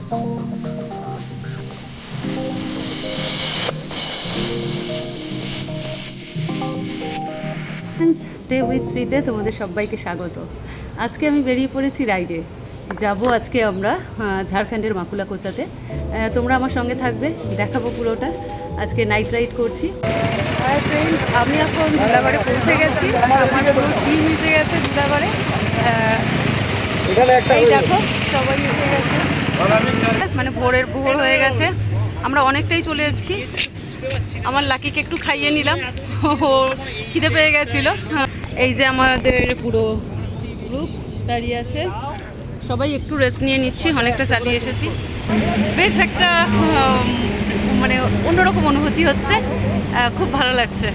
Stay with শ্রীতে তোমাদের সবাইকে স্বাগত। আজকে আমি বেরিয়ে পড়েছি রাইডে। যাব আজকে আমরা ঝাড়খণ্ডের মাকুলা কোচাতে। তোমরা আমার সঙ্গে থাকবে, দেখাবো পুরোটা। আজকে নাইট রাইড করছি। হাই ফ্রেন্ডস, আমি এখন ধুলাগড়ে পৌঁছে গেছি। আমার পুরো টিম এসে গেছে ধুলাগড়ে। এই দেখো সবাই এসে গেছে, মানে ভোর হয়ে গেছে। আমরা অনেকটাই চলে এসেছি। আমার লাকিকে একটু খাইয়ে নিলাম, ও খিদে পেয়ে গেছিলো। এই যে আমাদের পুরো গ্রুপ দাঁড়িয়ে আছে, সবাই একটু রেস্ট নিয়ে নিচ্ছি, অনেকটা চালিয়ে এসেছি। বেশ একটা মানে অন্যরকম অনুভূতি হচ্ছে, খুব ভালো লাগছে।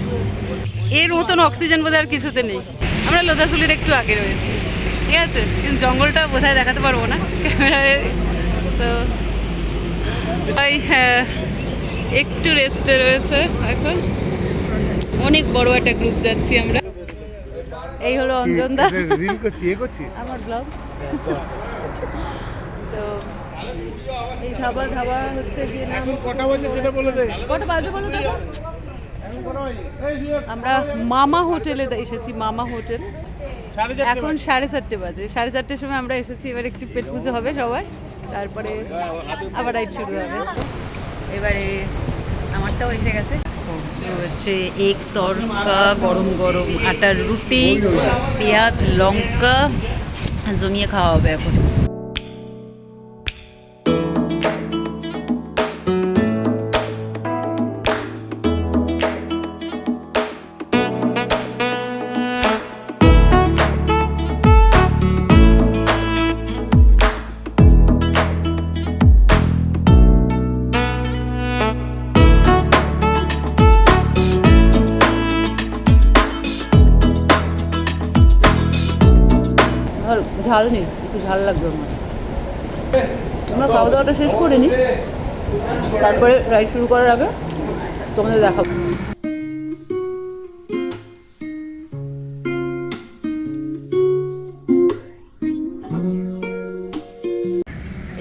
এর মতন অক্সিজেন বোধহয় আর কিছুতে নেই। আমরা লোধাশুলির একটু আগে রয়েছি, ঠিক আছে, কিন্তু জঙ্গলটা বোধহয় দেখাতে পারবো না ক্যামেরায়। তো তাই একটু রেস্টে রয়েছে এখন। অনেক বড় একটা গ্রুপ যাচ্ছি আমরা। এই হলো অঞ্জনদা, আমার ব্লগ। তো এই ধাবা হচ্ছে গিয়ে নাম, কটা বাজে সেটা বলে দে। কটা বাজে বলো তো? আমরা মামা হোটেলে এসেছি, মামা হোটেল। এখন 4:30 বাজে। 4:30 সময় আমরা এসেছি। এবার একটু পেট পুজো হবে সবার, তারপরে আবার রাইড শুরু হবে। এবারে আমারটাও এসে গেছে, হচ্ছে এক তরকা, গরম গরম আটার রুটি, পেঁয়াজ লঙ্কা জমিয়ে খাওয়া হবে এখন। ঝাল নেই, একটু ঝাল লাগবে আমার। আমরা খাওয়া দাওয়াটা শেষ করিনি, তারপরে রাইড শুরু করার আগে তোমাদের দেখাবো।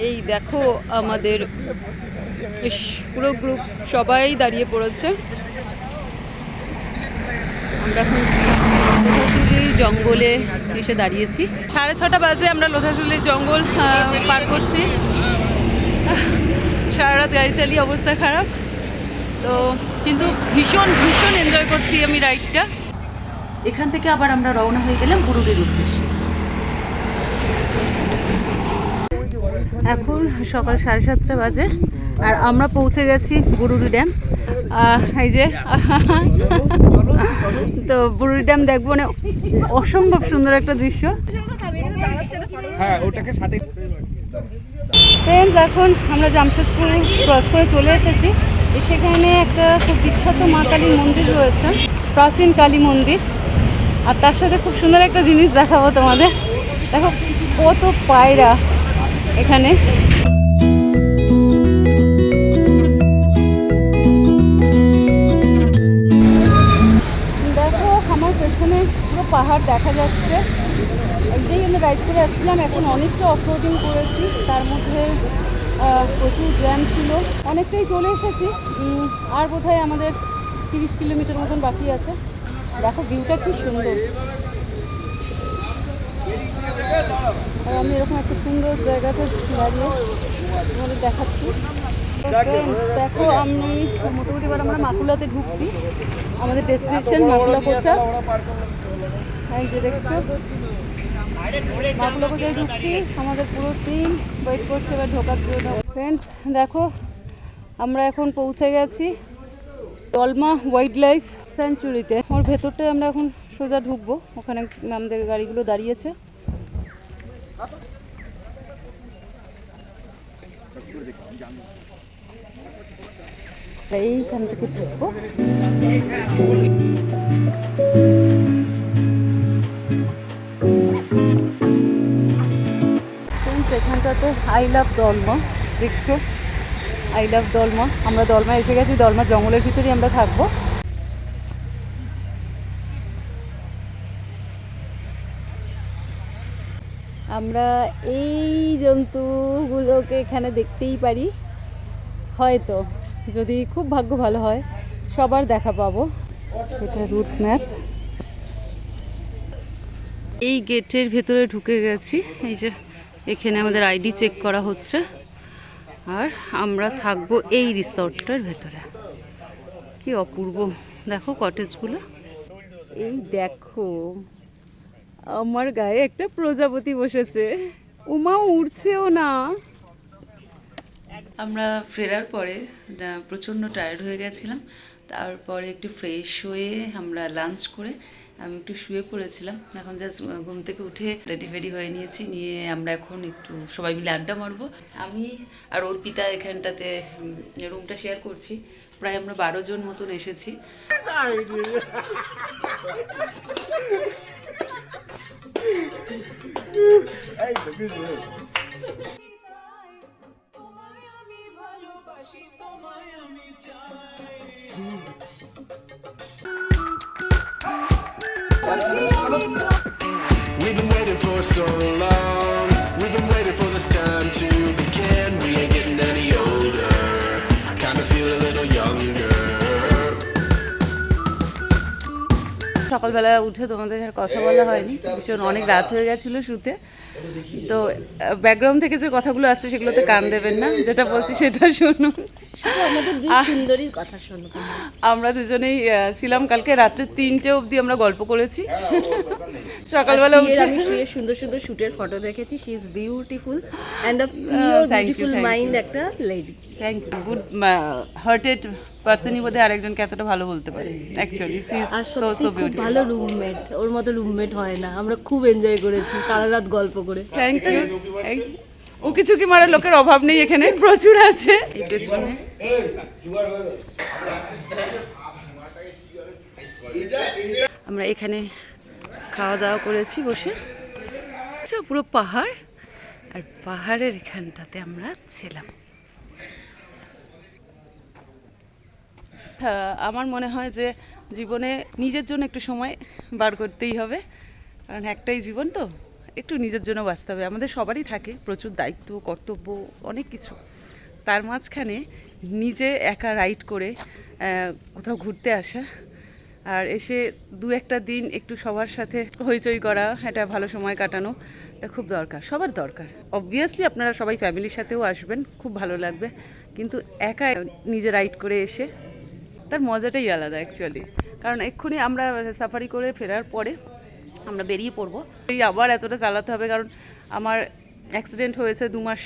এই দেখো আমাদের পুরো গ্রুপ সবাই দাঁড়িয়ে পড়েছে। আমরা এখন লোধাশুলির জঙ্গলে এসে দাঁড়িয়েছি। 6:30 বাজে আমরা লোধাশুলির জঙ্গল পার করছি। সারা রাত গাড়ি চালিয়ে অবস্থা খারাপ, তো কিন্তু ভীষণ ভীষণ এনজয় করছি আমি রাইডটা। এখান থেকে আবার আমরা রওনা হয়ে গেলাম বুরুডির উদ্দেশ্যে। এখন সকাল 7:30 বাজে আর আমরা পৌঁছে গেছি বুরুডি ড্যাম। এই যে তো বুরুডি ড্যাম দেখবো, মানে অসম্ভব সুন্দর একটা দৃশ্য। ফ্রেন্ডস, এখন আমরা জামশেদপুর ক্রস করে চলে এসেছি। সেখানে একটা খুব বিখ্যাত মা কালীর মন্দির রয়েছে, প্রাচীন কালী মন্দির। আর তার সাথে খুব সুন্দর একটা জিনিস দেখাবো তোমাদের। দেখো কত পায়রা এখানে। দেখো আমার পেছনে পুরো পাহাড় দেখা যাচ্ছে। এইটাই আমরা রাইড করে আসছিলাম। এখন অনেকটা অফরোডিং করেছি, তার মধ্যে প্রচুর জ্যাম ছিল। অনেকটাই চলে এসেছি, আর বোধহয় আমাদের 30 কিলোমিটার মতন বাকি আছে। দেখো ভিউটা কি সুন্দর। আর আমি এরকম একটা সুন্দর জায়গাতে দাঁড়িয়ে তোমাদের দেখাচ্ছি। দেখো আমি মোটামুটি এবার আমরা মাকুলাতে ঢুকছি। আমাদের ডেস্টিনেশন মাকুলা কোচা। এই যে দেখছো মাকুলা কোচায় ঢুকছি। আমাদের পুরো টিম ওয়েট করছে এবার ঢোকার জন্য। ফ্রেন্ডস দেখো আমরা এখন পৌঁছে গেছি দলমা ওয়াইল্ড লাইফ স্যাঞ্চুরিতে। ওর ভেতরটায় আমরা এখন সোজা ঢুকবো। ওখানে আমাদের গাড়িগুলো দাঁড়িয়েছে। এইখান থেকে ঢুকবো। এখানটাতে আই লাভ দলমা দেখছো, আই লাভ দলমা। আমরা দলমা এসে গেছি, দলমা জঙ্গলের ভিতরেই আমরা থাকবো। আমরা এই জন্তুগুলোকে এখানে দেখতেই পারি, হয়তো যদি খুব ভাগ্য ভালো হয় সবার দেখা পাবো। এটা রুট ম্যাপ। এই গেটের ভেতরে ঢুকে গেছি, এই যে এখানে আমাদের আইডি চেক করা হচ্ছে, আর আমরা থাকবো এই রিসর্টটার ভেতরে। কি অপূর্ব দেখো কটেজগুলো। এই দেখো আমার গায়ে একটা প্রজাপতি বসেছে, উমা উড়ছেও না। আমরা ফেরার পরে প্রচণ্ড টায়ার্ড হয়ে গেছিলাম, তারপরে একটু ফ্রেশ হয়ে আমরা লাঞ্চ করে আমি একটু শুয়ে পড়েছিলাম। এখন জাস্ট ঘুম থেকে উঠে রেডি ফেডি হয়ে নিয়েছি, নিয়ে আমরা এখন একটু সবাই মিলে আড্ডা মারবো। আমি আর অর্পিতা এখানটাতে রুমটা শেয়ার করছি, প্রায় আমরা 12 জন মতন এসেছি। We've been waiting for so long. We've been waiting for this time to begin. We ain't getting any older. I kinda feel a little younger. সকালবেলা উঠে তোমাদের আর কথা বলা হয়নি, ভীষণ অনেক রাত হয়ে গেছিলো শুতে। তো ব্যাকগ্রাউন্ড থেকে যে কথাগুলো আসছে সেগুলোতে কান দেবেন না, যেটা বলছি সেটা শুনুন। আমাদের দুই সুন্দরীর কথা শোনো। আমরা দুজনেই ছিলাম কালকে রাত্রে 3টে অবধি আমরা গল্প করেছি। সকালবেলা উঠে আমি শুয়ে সুন্দর সুন্দর শুটের ফটো দেখেছি। She is beautiful and a pure beautiful mind একটা lady. Thank you. Good hearted পার্সনই বোধ হয় আরেকজনকে এতটা ভালো বলতে পারে। Actually she is so so beautiful. ভালো রুমমেট, ওর মতো রুমমেট হয় না। আমরা খুব এনজয় করেছি সারা রাত গল্প করে। Thank you. ও কিছু কি মারার লোকের অভাব নেই, এখানে প্রচুর আছে। এই পেছনে আমরা এখানে খাওয়া দাওয়া করেছি বসে, পুরো পাহাড়, আর পাহাড়ের এখানটাতে আমরা ছিলাম। আমার মনে হয় যে জীবনে নিজের জন্য একটু সময় বার করতেই হবে, কারণ একটাই জীবন, তো একটু নিজের জন্য বাঁচতে হবে। আমাদের সবারই থাকে প্রচুর দায়িত্ব, কর্তব্য, অনেক কিছু। তার মাঝখানে নিজে একা রাইড করে কোথাও ঘুরতে আসা, আর এসে 2-1টা দিন একটু সবার সাথে হইচই করা, একটা ভালো সময় কাটানো, এটা খুব দরকার, সবার দরকার। অবভিয়াসলি আপনারা সবাই ফ্যামিলির সাথেও আসবেন, খুব ভালো লাগবে, কিন্তু একা নিজে রাইড করে এসে তার মজাটাই আলাদা অ্যাকচুয়ালি। কারণ এক্ষুনি আমরা সাফারি করে ফেরার পরে আমরা বেরিয়ে পড়বো, এই আবার এতটা চালাতে হবে, কারণ আমার অ্যাক্সিডেন্ট হয়েছে 2 মাস,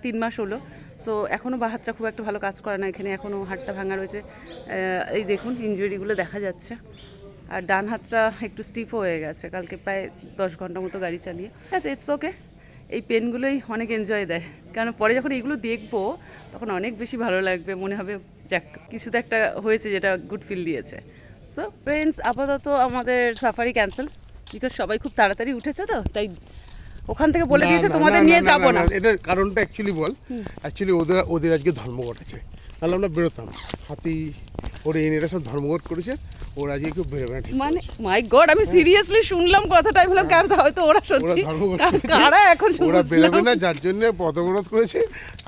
3 মাস হলো। সো এখনও বা হাতটা খুব একটা ভালো কাজ করে না, এখানে এখনও হাতটা ভাঙা রয়েছে, এই দেখুন ইনজুরিগুলো দেখা যাচ্ছে। আর ডান হাতটা একটু স্টিফও হয়ে গেছে, কালকে প্রায় 10 ঘন্টা মতো গাড়ি চালিয়ে। আচ্ছা, ইটস ওকে। এই পেনগুলোই অনেক এনজয় দেয়, কারণ পরে যখন এইগুলো দেখবো তখন অনেক বেশি ভালো লাগবে, মনে হবে যাক কিছু তো একটা হয়েছে যেটা গুড ফিল দিয়েছে। সো ফ্রেন্ডস, আপাতত আমাদের সাফারি ক্যান্সেল, বিকজ সবাই খুব তাড়াতাড়ি উঠেছে, তো তাই ওখান থেকে বলে দিয়েছে তোমাদের নিয়ে যাবো না। এটার কারণটা অ্যাকচুয়ালি ওদের আজকে ধর্মঘট আছে, তাহলে আমরা বেরোতাম। হাতি ওর এরা সব ধর্মঘট করেছে, ওরা আজকে কেউ বেরোবে না। মানে মাই গড, আমি সিরিয়াসলি শুনলাম কথাটা, আমি বললাম কার, হয়তো ওরা সত্যি কারা এখন ওরা বেরোবে না, যার জন্য পথবরোধ করেছে।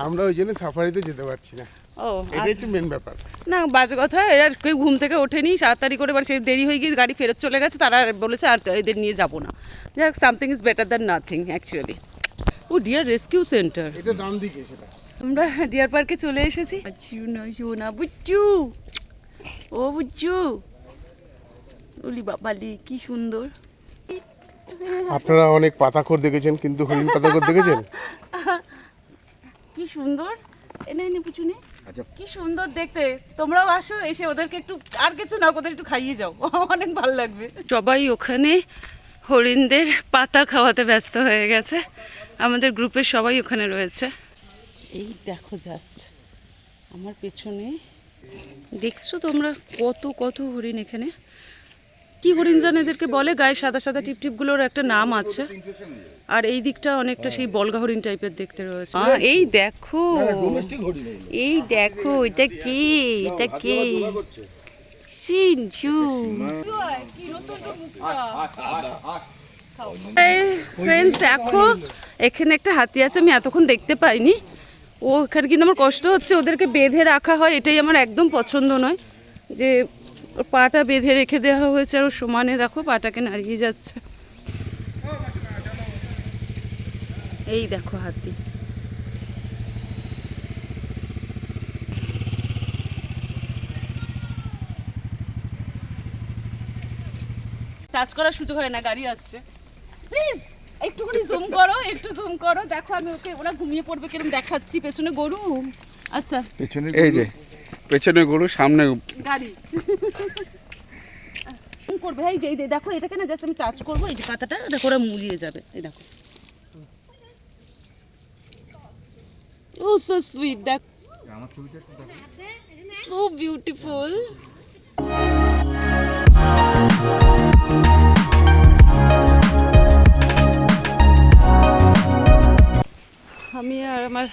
আমরা ওই জন্য সাফারিতে যেতে পারছি না। ও এটাই হচ্ছে মেন ব্যাপার। না, বাজে কথা, এরা কেউ ঘুম থেকে ওঠেনি, 7 করে এবার সে দেরি হয়ে গিয়ে গাড়ি ফেরত চলে গেছে, তারা বলেছে আর এদের নিয়ে যাবো না। যাক, something is better than nothing actually. ও ডিয়ার রেস্কিউ সেন্টার, এটা ডান দিকে সেটা। আমরা ডিয়ার পার্কে চলে এসেছি। না বুচ্চু, ও বুচ্চু, ওলি বাবালি কি সুন্দর। আপনারা অনেক পাতাখোর দেখেছেন, কিন্তু হরিণ পাতাখোর দেখেছেন? কি সুন্দর, এনে পুচুনে, কি সুন্দর দেখতে। তোমরাও আসো, এসে ওদেরকে একটু, আর কিছু না, ওদের একটু খাইয়ে যাও, অনেক ভালো লাগবে। সবাই ওখানে হরিণদের পাতা খাওয়াতে ব্যস্ত হয়ে গেছে, আমাদের গ্রুপের সবাই ওখানে রয়েছে। এই দেখো জাস্ট আমার পেছনে, দেখছো তোমরা কত কত হরিণ এখানে। কি হরিণ জানো এদেরকে বলে? গায়ে সাদা সাদা টিপটিপগুলোর একটা নাম আছে। আর এই দিকটা অনেকটা সেই বলগা হরিণ টাইপের দেখতে রয়েছে। এই দেখো, এই দেখো, এটা কি, এটা কি সিনচু। ফ্রেন্ডস দেখো এখানে একটা হাতি আছে, আমি এতক্ষণ দেখতে পাইনি। ও এখানে কিন্তু আমার কষ্ট হচ্ছে, ওদেরকে বেঁধে রাখা হয়, এটাই আমার একদম পছন্দ নয়, যে ওর পাটা বেঁধে রেখে দেওয়া হয়েছে আর ও সমানে দেখো পাটাকে নাড়িয়ে যাচ্ছে। এই দেখো হাতি। টাচ করার সুযোগ হয় না, গাড়ি আসছে। প্লিজ একটুখানি জুম করো, একটু জুম করো, দেখো আমি ওকে, ওরা ঘুমিয়ে পড়বে কিরকম দেখাচ্ছি। পেছনে গরু, আচ্ছা পেছনে এই যে পেছনে গরু, সামনে গাড়ি করবে। এই যে দেখো এটাকে না জাস্ট আমি টাচ করবো, এই যে পাতাটা দেখো ওরা মুড়িয়ে যাবে। এই দেখো, ও সো সুইট, দেখ আমার ছবিটা দেখো, সো বিউটিফুল। আমি আর আমার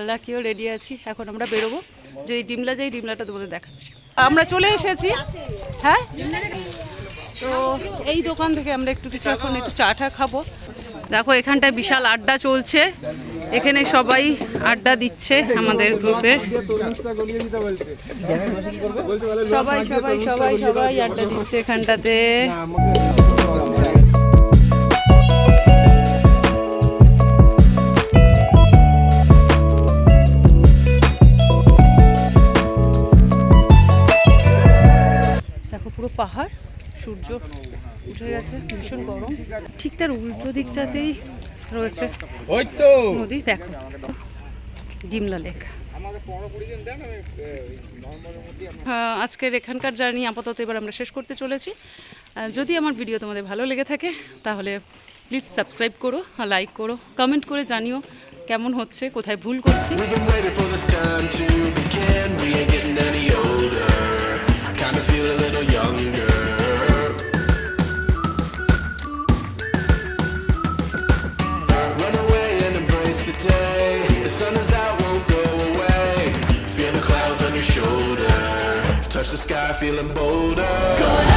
লাকিও রেডি আছি, এখন আমরা বেরোবো। যদি ডিমলা যাই, ডিমলাটা তোমাদের দেখাচ্ছি। আমরা চলে এসেছি, হ্যাঁ। তো এই দোকান থেকে আমরা একটু কিছু এখন একটু চা টা খাবো। দেখো এখানটায় বিশাল আড্ডা চলছে, এখানে সবাই আড্ডা দিচ্ছে আমাদের গ্রুপের সবাই সবাই সবাই সবাই আড্ডা দিচ্ছে এখানটাতে। পুরো পাহাড়, সূর্য উঠে গেছে, ভীষণ গরম। ঠিক তার উল্টো দিকটাতেই রয়েছে নদী, দেখো ডিমলা লেক। আজকের এখানকার জার্নি আপাতত এবার আমরা শেষ করতে চলেছি। যদি আমার ভিডিও তোমাদের ভালো লেগে থাকে তাহলে প্লিজ সাবস্ক্রাইব করো, লাইক করো, কমেন্ট করে জানিও কেমন হচ্ছে, কোথায় ভুল করছি। We've been waiting for this time to begin. We ain't getting any older. I kinda feel a little younger. Run away and embrace the day. The sun is out, won't go away. Feel the clouds on your shoulder. Touch the sky, feeling bolder.